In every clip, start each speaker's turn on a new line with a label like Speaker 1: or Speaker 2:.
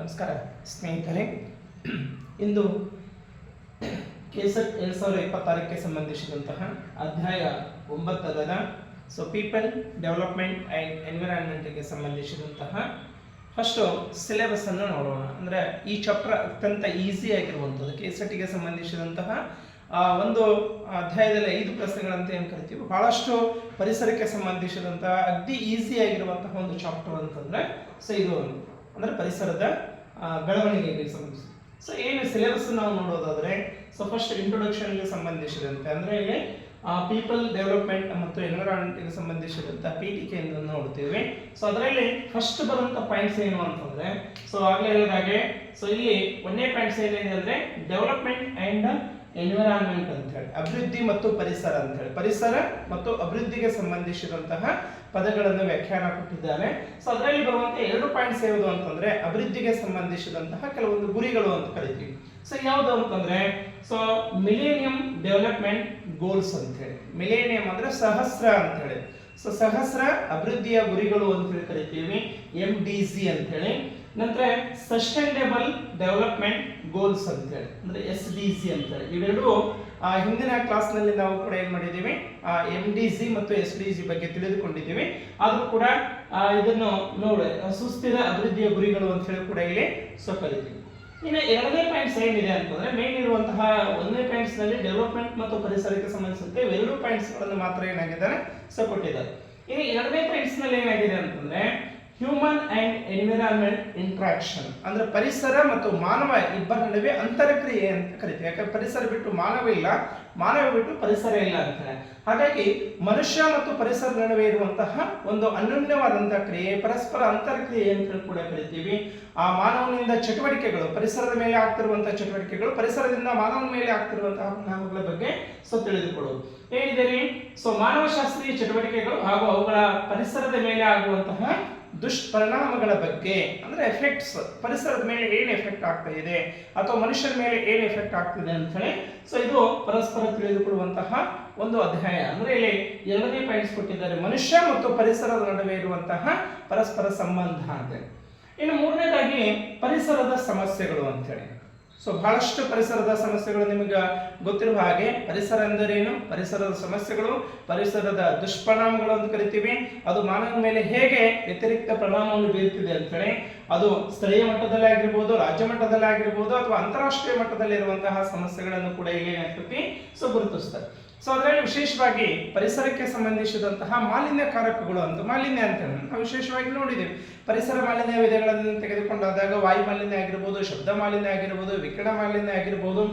Speaker 1: ನಮಸ್ಕಾರ ಸ್ನೇಹಿತರೆ, ಇಂದು ಕೆಸೆಟ್ 2026ಕ್ಕೆ ಸಂಬಂಧಿಸಿದಂತಹ ಅಧ್ಯಾಯ 9 ಸೊ ಪೀಪಲ್ ಡೆವಲಪ್ಮೆಂಟ್ ಆ್ಯಂಡ್ ಎನ್ವಿರಾನ್ಮೆಂಟ್ಗೆ ಸಂಬಂಧಿಸಿದಂತಹ ಫಸ್ಟು ಸಿಲೆಬಸ್ ಅನ್ನು ನೋಡೋಣ. ಅಂದರೆ ಈ ಚಾಪ್ಟರ್ ಅತ್ಯಂತ ಈಸಿ ಆಗಿರುವಂಥದ್ದು. ಕೆಸೆಟ್ಗೆ ಸಂಬಂಧಿಸಿದಂತಹ ಒಂದು ಅಧ್ಯಾಯದಲ್ಲಿ 5 ಪ್ರಶ್ನೆಗಳಂತ ಏನು ಕರಿತೀವಿ, ಬಹಳಷ್ಟು ಪರಿಸರಕ್ಕೆ ಸಂಬಂಧಿಸಿದಂತಹ ಅತಿ ಈಸಿ ಆಗಿರುವಂತಹ ಒಂದು ಚಾಪ್ಟರ್ ಅಂತಂದರೆ ಸೊ ಇದು ಅಂದರೆ ಪರಿಸರದ ಬೆಳವಣಿಗೆಗೆ ಸಂಬಂಧಿಸಿ. ಸೊ ಏನು ಸಿಲೆಬಸ್ ನಾವು ನೋಡೋದಾದರೆ, ಸೊ ಫಸ್ಟ್ ಇಂಟ್ರೊಡಕ್ಷನ್ಗೆ ಸಂಬಂಧಿಸಿದಂತೆ ಅಂದರೆ ಇಲ್ಲಿ ಪೀಪಲ್ ಡೆವಲಪ್ಮೆಂಟ್ ಮತ್ತು ಎನ್ವಿರಾನ್ಮೆಂಟ್ಗೆ ಸಂಬಂಧಿಸಿದಂಥ ಪೀಠಿಕೆಯನ್ನು ನೋಡ್ತೀವಿ. ಸೊ ಅದರಲ್ಲಿ ಫಸ್ಟ್ ಬರುವಂಥ ಪಾಯಿಂಟ್ಸ್ ಏನು ಅಂತಂದರೆ, ಸೊ ಆಗಲೇ ಹೇಳಿದ ಹಾಗೆ ಸೊ ಇಲ್ಲಿ ಒಂದೇ ಪಾಯಿಂಟ್ಸ್ ಏನಿದೆ ಅಂದರೆ ಡೆವಲಪ್ಮೆಂಟ್ ಆ್ಯಂಡ್ ಎನ್ವಿರಾನ್ಮೆಂಟ್ ಅಂತ ಹೇಳಿ, ಅಭಿವೃದ್ಧಿ ಮತ್ತು ಪರಿಸರ ಅಂತ ಹೇಳಿ, ಪರಿಸರ ಮತ್ತು ಅಭಿವೃದ್ಧಿಗೆ ಸಂಬಂಧಿಸಿದಂತಹ ಪದಗಳನ್ನು ವ್ಯಾಖ್ಯಾನ ಕೊಟ್ಟಿದ್ದಾರೆ. ಸೊ ಅದರಲ್ಲಿ ಬರುವಂತ 2 ಪಾಯಿಂಟ್ಸ್ ಯಾವುದು ಅಂತಂದ್ರೆ ಅಭಿವೃದ್ಧಿಗೆ ಸಂಬಂಧಿಸಿದಂತಹ ಕೆಲವೊಂದು ಗುರಿಗಳು ಅಂತ ಕರಿತೀವಿ. ಸೊ ಯಾವುದು ಅಂತಂದ್ರೆ ಸೊ ಮಿಲೇನಿಯಂ ಡೆವಲಪ್ಮೆಂಟ್ ಗೋಲ್ಸ್ ಅಂತ ಹೇಳಿ, ಮಿಲೇನಿಯಂ ಅಂದ್ರೆ ಸಹಸ್ರ ಅಂತ ಹೇಳಿ, ಸೊ ಸಹಸ್ರ ಅಭಿವೃದ್ಧಿಯ ಗುರಿಗಳು ಅಂತ ಹೇಳಿ ಕರಿತೀವಿ, MDG ಅಂತ ಹೇಳಿ. ನಂತರ ಸಸ್ಟೈನಬಲ್ ಡೆವಲಪ್ಮೆಂಟ್ ಗೋಲ್ಸ್ ಅಂತ ಹೇಳಿ ಅಂದ್ರೆ SDG ಅಂತ ಹೇಳಿ. ಇವೆರಡು ಹಿಂದಿನ ಕ್ಲಾಸ್ನಲ್ಲಿ ನಾವು ಕೂಡ ಏನು ಮಾಡಿದ್ದೀವಿ, MDG ಮತ್ತು SDG ಬಗ್ಗೆ ತಿಳಿದುಕೊಂಡಿದ್ದೀವಿ. ಆದರೂ ಕೂಡ ಇದನ್ನು ನೋಡಿ ಸುಸ್ಥಿರ ಅಭಿವೃದ್ಧಿಯ ಗುರಿಗಳು ಅಂತ ಹೇಳಿ ಕೂಡ ಇಲ್ಲಿ ಸೊ ಕರಿತೀವಿ. ಇನ್ನು 2ನೇ ಪಾಯಿಂಟ್ಸ್ ಏನಿದೆ ಅಂತಂದ್ರೆ ಮೇನ್ ಇರುವಂತಹ 1ನೇ ಪಾಯಿಂಟ್ಸ್ ನಲ್ಲಿ ಡೆವಲಪ್ಮೆಂಟ್ ಮತ್ತು ಪರಿಸರಕ್ಕೆ ಸಂಬಂಧಿಸಿದಂತೆ 2 ಪಾಯಿಂಟ್ಸ್ ಗಳನ್ನು ಮಾತ್ರ ಏನಾಗಿದ್ದಾರೆ ಸೊ ಕೊಟ್ಟಿದ್ದಾರೆ. ಇನ್ನು 2ನೇ ಪಾಯಿಂಟ್ಸ್ ನಲ್ಲಿ ಏನಾಗಿದೆ ಅಂತಂದ್ರೆ ಹ್ಯೂಮನ್ ಅಂಡ್ ಎನ್ವಿರಾನ್ಮೆಂಟ್ ಇಂಟ್ರಾಕ್ಷನ್ ಅಂದ್ರೆ ಪರಿಸರ ಮತ್ತು ಮಾನವ ಇಬ್ಬರ ನಡುವೆ ಅಂತರಕ್ರಿಯೆ ಅಂತ ಕರಿತೀವಿ. ಯಾಕಂದ್ರೆ ಪರಿಸರ ಬಿಟ್ಟು ಮಾನವ ಇಲ್ಲ, ಮಾನವ ಬಿಟ್ಟು ಪರಿಸರ ಇಲ್ಲ ಅಂತ ಹೇಳಿ. ಹಾಗಾಗಿ ಮನುಷ್ಯ ಮತ್ತು ಪರಿಸರ ನಡುವೆ ಇರುವಂತಹ ಒಂದು ಅನ್ಯೋನ್ಯವಾದಂತಹ ಕ್ರಿಯೆ, ಪರಸ್ಪರ ಅಂತರಕ್ರಿಯೆ ಅಂತ ಕೂಡ ಕರಿತೀವಿ. ಆ ಮಾನವನಿಂದ ಚಟುವಟಿಕೆಗಳು, ಪರಿಸರದ ಮೇಲೆ ಆಗ್ತಿರುವಂತಹ ಚಟುವಟಿಕೆಗಳು, ಪರಿಸರದಿಂದ ಮಾನವನ ಮೇಲೆ ಆಗ್ತಿರುವಂತಹ ಪರಿಣಾಮಗಳ ಬಗ್ಗೆ ಸೊ ತಿಳಿದುಕೊಳ್ಳೋದು ಏನಿದೆ. ಸೊ ಮಾನವಶಾಸ್ತ್ರೀಯ ಚಟುವಟಿಕೆಗಳು ಹಾಗೂ ಅವುಗಳ ಪರಿಸರದ ಮೇಲೆ ಆಗುವಂತಹ ದುಷ್ಪರಿಣಾಮಗಳ ಬಗ್ಗೆ ಅಂದ್ರೆ ಎಫೆಕ್ಟ್ಸ್, ಪರಿಸರದ ಮೇಲೆ ಏನು ಎಫೆಕ್ಟ್ ಆಗ್ತಾ ಇದೆ ಅಥವಾ ಮನುಷ್ಯರ ಮೇಲೆ ಏನು ಎಫೆಕ್ಟ್ ಆಗ್ತಿದೆ ಅಂತ ಹೇಳಿ ಸೊ ಇದು ಪರಸ್ಪರ ತಿಳಿದುಕೊಳ್ಳುವಂತಹ ಒಂದು ಅಧ್ಯಾಯ. ಅಂದ್ರೆ ಇಲ್ಲಿ 2ನೇ ಪಾಯಿಂಟ್ಸ್ ಕೊಟ್ಟಿದ್ದಾರೆ, ಮನುಷ್ಯ ಮತ್ತು ಪರಿಸರದ ನಡುವೆ ಇರುವಂತಹ ಪರಸ್ಪರ ಸಂಬಂಧ ಅಂತ. ಇನ್ನು 3ನೇದಾಗಿ ಪರಿಸರದ ಸಮಸ್ಯೆಗಳು ಅಂತ ಹೇಳಿ. ಸೊ ಬಹಳಷ್ಟು ಪರಿಸರದ ಸಮಸ್ಯೆಗಳು ನಿಮಗೆ ಗೊತ್ತಿರುವ ಹಾಗೆ ಪರಿಸರ ಎಂದರೇನು, ಪರಿಸರದ ಸಮಸ್ಯೆಗಳು, ಪರಿಸರದ ದುಷ್ಪರಿಣಾಮಗಳು ಅಂತ ಕರಿತೀವಿ. ಅದು ಮಾನವನ ಮೇಲೆ ಹೇಗೆ ವ್ಯತಿರಿಕ್ತ ಪರಿಣಾಮವನ್ನು ಬೀರುತ್ತಿದೆ ಅಂತ ಹೇಳಿ, ಅದು ಸ್ಥಳೀಯ ಮಟ್ಟದಲ್ಲಿ ಆಗಿರ್ಬೋದು, ರಾಜ್ಯ ಮಟ್ಟದಲ್ಲಿ ಆಗಿರ್ಬೋದು ಅಥವಾ ಅಂತಾರಾಷ್ಟ್ರೀಯ ಮಟ್ಟದಲ್ಲಿ ಇರುವಂತಹ ಸಮಸ್ಯೆಗಳನ್ನು ಕೂಡ ಇಲ್ಲಿ ಏನಾಗ್ತೈತಿ ಸೊ ಗುರುತಿಸ್ತಾರೆ. ಸೊ ಅದರಲ್ಲಿ ವಿಶೇಷವಾಗಿ ಪರಿಸರಕ್ಕೆ ಸಂಬಂಧಿಸಿದಂತಹ ಮಾಲಿನ್ಯಕಾರಕಗಳು ಅಂತ, ಮಾಲಿನ್ಯ ಅಂತ ನಾವು ವಿಶೇಷವಾಗಿ ನೋಡಿದ್ದೇವೆ. ಪರಿಸರ ಮಾಲಿನ್ಯ ವಿಧಗಳನ್ನು ತೆಗೆದುಕೊಂಡಾಗ ವಾಯು ಮಾಲಿನ್ಯ ಆಗಿರ್ಬೋದು, ಶಬ್ದ ಮಾಲಿನ್ಯ ಆಗಿರ್ಬೋದು, ವಿಕಿರಣ ಮಾಲಿನ್ಯ ಆಗಿರ್ಬೋದು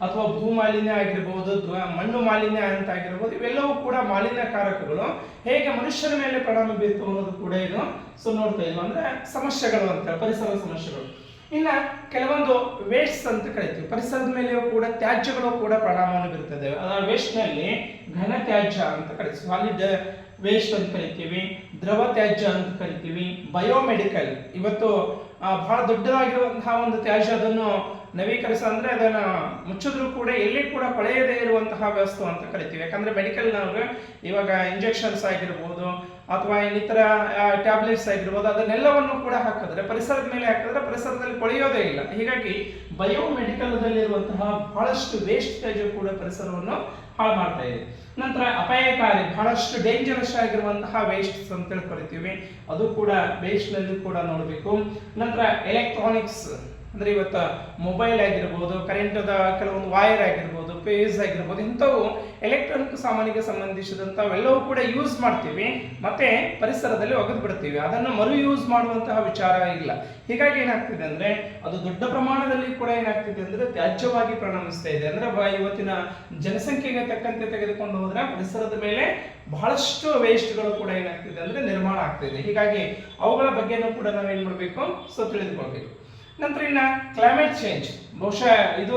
Speaker 1: ಅಥವಾ ಭೂ ಮಾಲಿನ್ಯ ಆಗಿರ್ಬೋದು, ಮಣ್ಣು ಮಾಲಿನ್ಯ ಅಂತ ಆಗಿರ್ಬೋದು, ಇವೆಲ್ಲವೂ ಕೂಡ ಮಾಲಿನ್ಯಕಾರಕಗಳು ಹೇಗೆ ಮನುಷ್ಯರ ಮೇಲೆ ಪರಿಣಾಮ ಬೀರ್ತು ಅನ್ನೋದು ಕೂಡ ಇದು ಸೊ ನೋಡ್ತಾ ಇದ್ವಿ. ಅಂದ್ರೆ ಸಮಸ್ಯೆಗಳು ಅಂತ, ಪರಿಸರದ ಸಮಸ್ಯೆಗಳು. ಇನ್ನ ಕೆಲವೊಂದು ವೇಸ್ಟ್ ಅಂತ ಕರಿತೀವಿ, ಪರಿಸರದ ಮೇಲೆಯೂ ಕೂಡ ತ್ಯಾಜ್ಯಗಳು ಕೂಡ ಪರಿಣಾಮವನ್ನು ಬೀರುತ್ತದೆ. ಅದರ ವೇಸ್ಟ್ ನಲ್ಲಿ ಘನ ತ್ಯಾಜ್ಯ ಅಂತ ಕರಿತೀವಿ, ಸಾಲಿಡ್ ವೇಸ್ಟ್ ಅಂತ ಕರಿತೀವಿ, ದ್ರವ ತ್ಯಾಜ್ಯ ಅಂತ ಕರಿತೀವಿ, ಬಯೋಮೆಡಿಕಲ್. ಇವತ್ತು ಬಹಳ ದೊಡ್ಡದಾಗಿರುವಂತಹ ಒಂದು ತ್ಯಾಜ್ಯ, ಅದನ್ನು ನವೀಕರಿಸ ಅಂದ್ರೆ ಅದನ್ನ ಮುಚ್ಚಿದ್ರು ಕೂಡ ಎಲ್ಲಿ ಕೂಡ ಕೊಳೆಯದೇ ಇರುವಂತಹ ವಸ್ತು ಅಂತ ಕರಿತೀವಿ. ಯಾಕಂದ್ರೆ ಮೆಡಿಕಲ್ನವ್ರು ಇವಾಗ ಇಂಜೆಕ್ಷನ್ಸ್ ಆಗಿರ್ಬೋದು ಅಥವಾ ಇನ್ನಿತರ ಟ್ಯಾಬ್ಲೆಟ್ಸ್ ಆಗಿರ್ಬೋದು, ಅದನ್ನೆಲ್ಲವನ್ನು ಕೂಡ ಹಾಕಿದ್ರೆ ಪರಿಸರದ ಮೇಲೆ ಹಾಕಿದ್ರೆ ಪರಿಸರದಲ್ಲಿ ಕೊಳೆಯೋದೇ ಇಲ್ಲ. ಹೀಗಾಗಿ ಬಯೋಮೆಡಿಕಲ್ದಲ್ಲಿ ಇರುವಂತಹ ಬಹಳಷ್ಟು ವೇಸ್ಟ್ ತ್ಯಾಜ್ಯ ಕೂಡ ಪರಿಸರವನ್ನು ಹಾಳು ಮಾಡ್ತಾ ಇದೆ. ನಂತರ ಅಪಾಯಕಾರಿ, ಬಹಳಷ್ಟು ಡೇಂಜರಸ್ ಆಗಿರುವಂತಹ ವೇಸ್ಟ್ ಅಂತ ಕರಿತೀವಿ, ಅದು ಕೂಡ ವೇಸ್ಟ್ ನಲ್ಲಿ ಕೂಡ ನೋಡಬೇಕು. ನಂತರ ಎಲೆಕ್ಟ್ರಾನಿಕ್ಸ್ ಅಂದ್ರೆ ಇವತ್ತು ಮೊಬೈಲ್ ಆಗಿರ್ಬೋದು, ಕರೆಂಟದ ಕೆಲವೊಂದು ವೈರ್ ಆಗಿರ್ಬೋದು, ಪೇಸ್ ಆಗಿರ್ಬೋದು, ಇಂಥವು ಎಲೆಕ್ಟ್ರಾನಿಕ್ ಸಾಮಾನಿಗೆ ಸಂಬಂಧಿಸಿದಂಥವೆಲ್ಲವೂ ಕೂಡ ಯೂಸ್ ಮಾಡ್ತೀವಿ ಮತ್ತೆ ಪರಿಸರದಲ್ಲಿ ಒಗೆದು ಬಿಡ್ತೀವಿ, ಅದನ್ನು ಮರು ಯೂಸ್ ಮಾಡುವಂತಹ ವಿಚಾರ ಇಲ್ಲ. ಹೀಗಾಗಿ ಏನಾಗ್ತಿದೆ ಅಂದ್ರೆ ಅದು ದೊಡ್ಡ ಪ್ರಮಾಣದಲ್ಲಿ ಕೂಡ ಏನಾಗ್ತಿದೆ ಅಂದ್ರೆ ತ್ಯಾಜ್ಯವಾಗಿ ಪರಿಣಮಿಸ್ತಾ ಇದೆ. ಅಂದ್ರೆ ಇವತ್ತಿನ ಜನಸಂಖ್ಯೆಗೆ ತಕ್ಕಂತೆ ತೆಗೆದುಕೊಂಡು ಹೋದ್ರೆ ಪರಿಸರದ ಮೇಲೆ ಬಹಳಷ್ಟು ವೇಸ್ಟ್ಗಳು ಕೂಡ ಏನಾಗ್ತಿದೆ ಅಂದ್ರೆ ನಿರ್ಮಾಣ ಆಗ್ತಿದೆ. ಹೀಗಾಗಿ ಅವುಗಳ ಬಗ್ಗೆನೂ ಕೂಡ ನಾವೇನ್ ಮಾಡಬೇಕು ಸೊ ತಿಳಿದುಕೊಳ್ಬೇಕು. ನಂತರ ಇನ್ನ ಕ್ಲೈಮೇಟ್ ಚೇಂಜ್, ಬಹುಶಃ ಇದು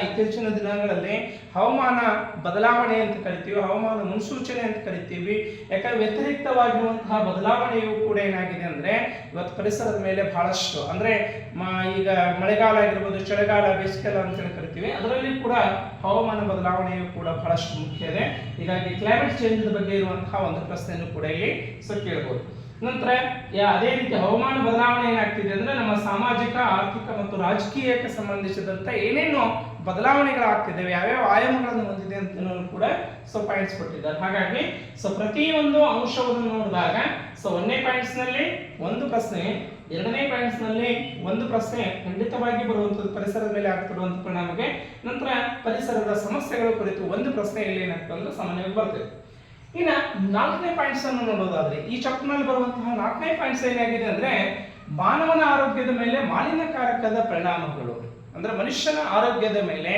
Speaker 1: ಇತ್ತೀಚಿನ ದಿನಗಳಲ್ಲಿ ಹವಾಮಾನ ಬದಲಾವಣೆ ಅಂತ ಕರಿತೀವಿ, ಹವಾಮಾನ ಮುನ್ಸೂಚನೆ ಅಂತ ಕರಿತೀವಿ. ಯಾಕಂದ್ರೆ ವ್ಯತಿರಿಕ್ತವಾಗಿರುವಂತಹ ಬದಲಾವಣೆಯು ಕೂಡ ಏನಾಗಿದೆ ಅಂದ್ರೆ ಇವತ್ತು ಪರಿಸರದ ಮೇಲೆ ಬಹಳಷ್ಟು ಅಂದ್ರೆ ಈಗ ಮಳೆಗಾಲ ಆಗಿರ್ಬೋದು, ಚಳಿಗಾಲ, ಬೇಸಿಗೆಗಾಲ ಅಂತ ಹೇಳಿ ಕರಿತೀವಿ, ಅದರಲ್ಲಿ ಕೂಡ ಹವಾಮಾನ ಬದಲಾವಣೆಯು ಕೂಡ ಬಹಳಷ್ಟು ಮುಖ್ಯ ಇದೆ. ಹೀಗಾಗಿ ಕ್ಲೈಮೇಟ್ ಚೇಂಜ್ ಬಗ್ಗೆ ಇರುವಂತಹ ಒಂದು ಪ್ರಶ್ನೆಯನ್ನು ಕೂಡ ಇಲ್ಲಿ ಸೊ ಕೇಳಬಹುದು. ನಂತರ ಅದೇ ರೀತಿ ಹವಾಮಾನ ಬದಲಾವಣೆ ಏನಾಗ್ತಿದೆ ಅಂದ್ರೆ ನಮ್ಮ ಸಾಮಾಜಿಕ, ಆರ್ಥಿಕ ಮತ್ತು ರಾಜಕೀಯಕ್ಕೆ ಸಂಬಂಧಿಸಿದಂತ ಏನೇನು ಬದಲಾವಣೆಗಳಾಗ್ತಿದ್ದಾವೆ, ಯಾವ್ಯಾವ ಆಯಾಮಗಳನ್ನು ಹೊಂದಿದೆ ಅಂತ ಕೂಡ ಪಾಯಿಂಟ್ಸ್ ಕೊಟ್ಟಿದ್ದಾರೆ. ಹಾಗಾಗಿ ಪ್ರತಿಯೊಂದು ಅಂಶವನ್ನು ನೋಡಿದಾಗ ಒಂದನೇ ಪಾಯಿಂಟ್ಸ್ ನಲ್ಲಿ ಒಂದು ಪ್ರಶ್ನೆ, ಎರಡನೇ ಪಾಯಿಂಟ್ಸ್ ನಲ್ಲಿ ಒಂದು ಪ್ರಶ್ನೆ ಖಂಡಿತವಾಗಿ ಬರುವಂತದ್ದು ಪರಿಸರದ ಮೇಲೆ ಆಗ್ತಿರುವಂತ ಪರಿಣಾಮಕ್ಕೆ, ನಂತರ ಪರಿಸರದ ಸಮಸ್ಯೆಗಳ ಕುರಿತು ಒಂದು ಪ್ರಶ್ನೆ ಇಲ್ಲಿ ಏನಾಗ್ತದೆ ಅಂದ್ರೆ ಸಾಮಾನ್ಯವಾಗಿ ಬರ್ತದೆ. ಇನ್ನು ನಾಲ್ಕನೇ ಪಾಯಿಂಟ್ಸ್ ಅನ್ನು ನೋಡೋದಾದ್ರೆ ಈ ಚಾಪ್ಟರ್ ನಲ್ಲಿ ಬರುವಂತಹ ನಾಲ್ಕನೇ ಪಾಯಿಂಟ್ಸ್ ಏನಾಗಿದೆ ಅಂದ್ರೆ ಮಾನವನ ಆರೋಗ್ಯದ ಮೇಲೆ ಮಾಲಿನ್ಯಕಾರಕದ ಪರಿಣಾಮಗಳು, ಅಂದ್ರೆ ಮನುಷ್ಯನ ಆರೋಗ್ಯದ ಮೇಲೆ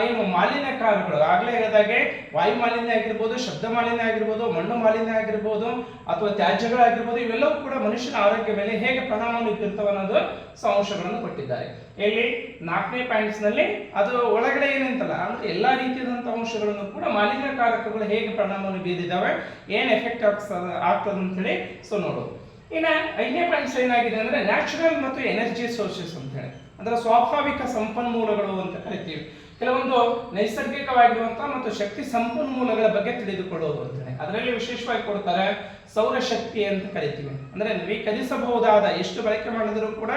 Speaker 1: ಏನು ಮಾಲಿನ್ಯಕಾರಗಳು ಆಗ್ಲೇ ಹೇಳಿದಾಗೆ ವಾಯು ಮಾಲಿನ್ಯ ಆಗಿರ್ಬೋದು, ಶಬ್ದ ಮಾಲಿನ್ಯ ಆಗಿರ್ಬೋದು, ಮಣ್ಣು ಮಾಲಿನ್ಯ ಆಗಿರ್ಬೋದು ಅಥವಾ ತ್ಯಾಜ್ಯಗಳಾಗಿರ್ಬೋದು, ಇವೆಲ್ಲವೂ ಕೂಡ ಮನುಷ್ಯನ ಆರೋಗ್ಯ ಮೇಲೆ ಹೇಗೆ ಪರಿಣಾಮವನ್ನು ಬೀರ್ತವೆ ಅನ್ನೋದು ಅಂಶಗಳನ್ನು ಕೊಟ್ಟಿದ್ದಾರೆ. ಇಲ್ಲಿ ನಾಲ್ಕನೇ ಪಾಯಿಂಟ್ಸ್ ನಲ್ಲಿ ಅದು ಒಳಗಡೆ ಏನಂತಲ್ಲ ಅಂದ್ರೆ ಎಲ್ಲಾ ರೀತಿಯಾದಂತಹ ಅಂಶಗಳನ್ನು ಕೂಡ ಮಾಲಿನ್ಯಕಾರಕಗಳು ಹೇಗೆ ಪರಿಣಾಮವನ್ನು ಬೀರಿದಾವೆ, ಏನ್ ಎಫೆಕ್ಟ್ ಆಗ್ತದೆ ಅಂತ ಹೇಳಿ ನೋಡೋದು. ಇನ್ನು ಐದನೇ ಪಾಯಿಂಟ್ಸ್ ಏನಾಗಿದೆ ಅಂದ್ರೆ ನ್ಯಾಚುರಲ್ ಮತ್ತು ಎನರ್ಜಿ ಸೋರ್ಸಸ್ ಅಂತ ಹೇಳಿ, ಅಂದ್ರೆ ಸ್ವಾಭಾವಿಕ ಸಂಪನ್ಮೂಲಗಳು ಅಂತ ಕರಿತೀವಿ. ಕೆಲವೊಂದು ನೈಸರ್ಗಿಕವಾಗಿರುವಂತಹ ಮತ್ತು ಶಕ್ತಿ ಸಂಪನ್ಮೂಲಗಳ ಬಗ್ಗೆ ತಿಳಿದುಕೊಳ್ಳೋದು ಅಂತ ಹೇಳಿ ಅದರಲ್ಲಿ ವಿಶೇಷವಾಗಿ ಕೊಡ್ತಾರೆ ಸೌರಶಕ್ತಿ ಅಂತ ಕರಿತೀವಿ. ಅಂದ್ರೆ ನವೀಕರಿಸಬಹುದಾದ ಎಷ್ಟು ಬಳಕೆ ಮಾಡಿದ್ರು ಕೂಡ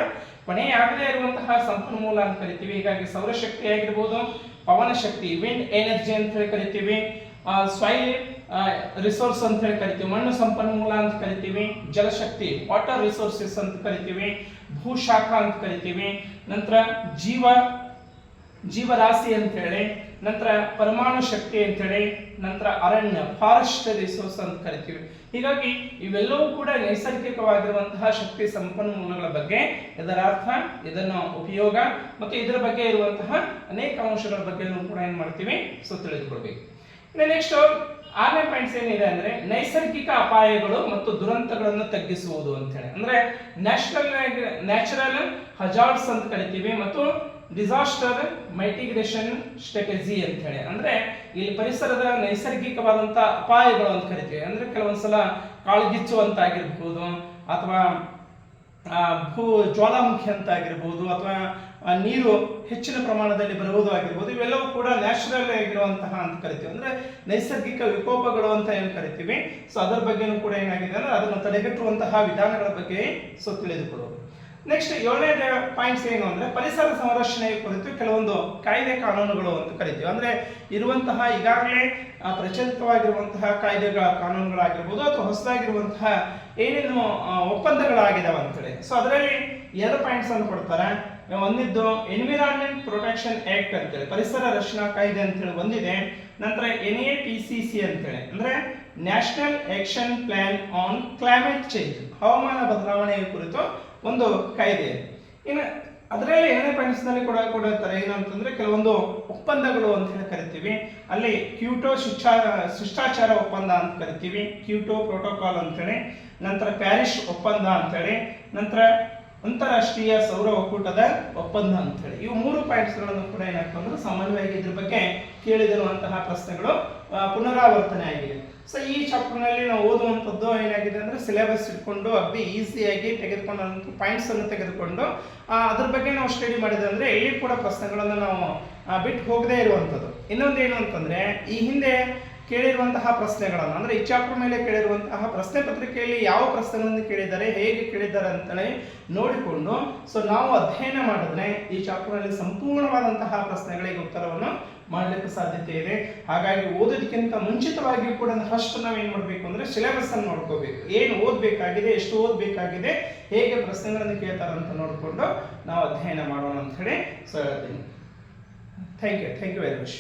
Speaker 1: ಕೊನೆಯಾಗದೇ ಇರುವಂತಹ ಸಂಪನ್ಮೂಲ ಅಂತ ಕರಿತೀವಿ. ಹೀಗಾಗಿ ಸೌರಶಕ್ತಿ ಆಗಿರ್ಬೋದು, ಪವನ ಶಕ್ತಿ ವಿಂಡ್ ಎನರ್ಜಿ ಅಂತ ಹೇಳಿ ಕರಿತೀವಿ, ಸಾಯಿಲ್ ರಿಸೋರ್ಸ್ ಅಂತ ಹೇಳಿ ಕರಿತೀವಿ, ಮಣ್ಣು ಸಂಪನ್ಮೂಲ ಅಂತ ಕರಿತೀವಿ, ಜಲಶಕ್ತಿ ವಾಟರ್ ರಿಸೋರ್ಸಸ್ ಅಂತ ಕರಿತೀವಿ, ಭೂಶಾಖ ಅಂತ ಕರಿತೀವಿ, ನಂತರ ಜೀವರಾಶಿ ಅಂತ ಹೇಳಿ, ನಂತರ ಪರಮಾಣು ಶಕ್ತಿ ಅಂತ ಹೇಳಿ, ನಂತರ ಅರಣ್ಯ ಫಾರೆಸ್ಟ್ ರಿಸೋರ್ಸ್ ಅಂತ ಕರಿತೀವಿ. ಹೀಗಾಗಿ ಇವೆಲ್ಲವೂ ಕೂಡ ನೈಸರ್ಗಿಕವಾಗಿರುವಂತಹ ಶಕ್ತಿ ಸಂಪನ್ಮೂಲಗಳ ಬಗ್ಗೆ, ಇದರ ಅರ್ಥ, ಇದನ್ನ ಉಪಯೋಗ ಮತ್ತು ಇದರ ಬಗ್ಗೆ ಇರುವಂತಹ ಅನೇಕ ಅಂಶಗಳ ಬಗ್ಗೆ ಕೂಡ ಏನ್ ಮಾಡ್ತೀವಿ ತಿಳಿದುಕೊಳ್ಬೇಕು. ನೆಕ್ಸ್ಟ್ ಆರನೇ ಪಾಯಿಂಟ್ಸ್ ಏನಿದೆ ಅಂದ್ರೆ ನೈಸರ್ಗಿಕ ಅಪಾಯಗಳು ಮತ್ತು ದುರಂತಗಳನ್ನು ತಗ್ಗಿಸುವುದು ಅಂತ ಹೇಳಿ, ಅಂದ್ರೆ ನ್ಯಾಚುರಲ್ ಹಜಾರ್ಡ್ಸ್ ಅಂತ ಕರಿತೀವಿ ಮತ್ತು ಡಿಸಾಸ್ಟರ್ ಮೈಟಿಗ್ರೇಷನ್ ಸ್ಟ್ರಾಟಜಿ ಅಂತ ಹೇಳಿ, ಅಂದ್ರೆ ಇಲ್ಲಿ ಪರಿಸರದ ನೈಸರ್ಗಿಕವಾದಂತಹ ಅಪಾಯಗಳು ಅಂತ ಕರಿತೀವಿ. ಅಂದ್ರೆ ಕೆಲವೊಂದ್ಸಲ ಕಾಳ್ಗಿಚ್ಚುವಂತ ಆಗಿರ್ಬೋದು ಅಥವಾ ಜ್ವಾಲಾಮುಖಿ ಅಂತ ಆಗಿರ್ಬೋದು ಅಥವಾ ನೀರು ಹೆಚ್ಚಿನ ಪ್ರಮಾಣದಲ್ಲಿ ಬರುವುದು ಆಗಿರ್ಬೋದು, ಇವೆಲ್ಲವೂ ಕೂಡ ನ್ಯಾಚುರಲ್ ಆಗಿರುವಂತಹ ಅಂತ ಕರಿತೀವಿ. ಅಂದ್ರೆ ನೈಸರ್ಗಿಕ ವಿಕೋಪಗಳು ಅಂತ ಏನು ಕರಿತೀವಿ. ಅದರ ಬಗ್ಗೆನೂ ಕೂಡ ಏನಾಗಿದೆ ಅಂದ್ರೆ ಅದನ್ನು ತಡೆಗಟ್ಟುವಂತಹ ವಿಧಾನಗಳ ಬಗ್ಗೆ ತಿಳಿದುಕೊಳ್ಳೋದು. ನೆಕ್ಸ್ಟ್ ಏಳನೇ ಪಾಯಿಂಟ್ಸ್ ಏನು ಅಂದ್ರೆ ಪರಿಸರ ಸಂರಕ್ಷಣೆಯ ಕುರಿತು ಕೆಲವೊಂದು ಕಾಯ್ದೆ ಕಾನೂನುಗಳು ಅಂತ ಕರಿತೀವಿ. ಅಂದ್ರೆ ಇರುವಂತಹ ಈಗಾಗಲೇ ಪ್ರಚಲಿತವಾಗಿರುವಂತಹ ಕಾಯ್ದೆಗಳ ಕಾನೂನುಗಳಾಗಿರ್ಬೋದು ಅಥವಾ ಹೊಸದಾಗಿರುವಂತಹ ಏನೇನು ಒಪ್ಪಂದಗಳಾಗಿದಾವೆ ಅಂತೇಳಿ. ಅದರಲ್ಲಿ ಎರಡು ಪಾಯಿಂಟ್ಸ್ ಅನ್ನು ಕೊಡ್ತಾರೆ. ಒಂದಿದ್ದು ಎನ್ವಿರಾನ್ಮೆಂಟ್ ಪ್ರೊಟೆಕ್ಷನ್ ಆಕ್ಟ್ ಅಂತೇಳಿ ಪರಿಸರ ರಕ್ಷಣಾ ಕಾಯ್ದೆ ಅಂತೇಳಿ ಒಂದಿದೆ. ನಂತರ NATCC ಅಂತೇಳಿ ಅಂದ್ರೆ national action plan on climate change, ಹವಾಮಾನ ಬದಲಾವಣೆಯ ಕುರಿತು ಒಂದು ಕಾಯ್ದೆ. ಇನ್ನು ಅದರಲ್ಲಿ ಏಳನೇ ಪಾಯಿಂಟ್ಸ್ ನಲ್ಲಿ ಕೂಡ ಕೊಡುತ್ತಾರೆ ಏನಂತಂದ್ರೆ ಕೆಲವೊಂದು ಒಪ್ಪಂದಗಳು ಅಂತ ಹೇಳಿ ಕರಿತೀವಿ. ಅಲ್ಲಿ ಕ್ಯೂಟೋ ಶಿಷ್ಟಾಚಾರ ಒಪ್ಪಂದ ಅಂತ ಕರಿತೀವಿ, ಕ್ಯೂಟೋ ಪ್ರೋಟೋಕಾಲ್ ಅಂತೇಳಿ, ನಂತರ ಪ್ಯಾರಿಸ್ ಒಪ್ಪಂದ ಅಂತೇಳಿ, ನಂತರ ಅಂತಾರಾಷ್ಟ್ರೀಯ ಸೌರ ಒಕ್ಕೂಟದ ಒಪ್ಪಂದ ಅಂತ ಹೇಳಿ. ಇವು ಮೂರು ಪಾಯಿಂಟ್ಸ್ ಗಳನ್ನು ಕೂಡ ಏನಾಗ್ತಂದ್ರೆ ಸಾಮಾನ್ಯವಾಗಿ ಇದ್ರ ಬಗ್ಗೆ ಕೇಳಿದಿರುವಂತಹ ಪ್ರಶ್ನೆಗಳು ಪುನರಾವರ್ತನೆ ಆಗಿದೆ. ಈ ಚಾಪ್ಟರ್ ನಲ್ಲಿ ನಾವು ಓದುವಂಥದ್ದು ಏನಾಗಿದೆ ಅಂದ್ರೆ ಸಿಲೆಬಸ್ ಇಟ್ಕೊಂಡು ಅಗ್ದಿ ಈಸಿಯಾಗಿ ತೆಗೆದುಕೊಂಡಂತ ಪಾಯಿಂಟ್ಸ್ ಅನ್ನು ತೆಗೆದುಕೊಂಡು ಅದ್ರ ಬಗ್ಗೆ ನಾವು ಸ್ಟಡಿ ಮಾಡಿದ್ರೆ ಅಂದ್ರೆ ಇಲ್ಲಿ ಕೂಡ ಪ್ರಶ್ನೆಗಳನ್ನು ನಾವು ಬಿಟ್ಟು ಹೋಗದೇ ಇರುವಂಥದ್ದು. ಇನ್ನೊಂದು ಏನು ಅಂತಂದ್ರೆ ಈ ಹಿಂದೆ ಕೇಳಿರುವಂತಹ ಪ್ರಶ್ನೆಗಳನ್ನು ಅಂದ್ರೆ ಈ ಚಾಪ್ಟರ್ ಮೇಲೆ ಕೇಳಿರುವಂತಹ ಪ್ರಶ್ನೆ ಪತ್ರಿಕೆಯಲ್ಲಿ ಯಾವ ಪ್ರಶ್ನೆಗಳನ್ನು ಕೇಳಿದ್ದಾರೆ, ಹೇಗೆ ಕೇಳಿದ್ದಾರೆ ಅಂತಲೇ ನೋಡಿಕೊಂಡು ನಾವು ಅಧ್ಯಯನ ಮಾಡಿದ್ರೆ ಈ ಚಾಪ್ಟರ್ ನಲ್ಲಿ ಸಂಪೂರ್ಣವಾದಂತಹ ಪ್ರಶ್ನೆಗಳಿಗೆ ಉತ್ತರವನ್ನು ಮಾಡಲಿಕ್ಕೆ ಸಾಧ್ಯತೆ ಇದೆ. ಹಾಗಾಗಿ ಓದೋದಕ್ಕಿಂತ ಮುಂಚಿತವಾಗಿ ಕೂಡ ಫಸ್ಟ್ ನಾವು ಏನ್ ಮಾಡಬೇಕು ಅಂದ್ರೆ ಸಿಲೆಬಸ್ ಅನ್ನು ನೋಡ್ಕೋಬೇಕು. ಏನು ಓದಬೇಕಾಗಿದೆ, ಎಷ್ಟು ಓದಬೇಕಾಗಿದೆ, ಹೇಗೆ ಪ್ರಶ್ನೆಗಳನ್ನು ಕೇಳ್ತಾರೆ ಅಂತ ನೋಡಿಕೊಂಡು ನಾವು ಅಧ್ಯಯನ ಮಾಡೋಣ ಅಂತ ಹೇಳಿ ಹೇಳ್ತೀನಿ. Thank you very much.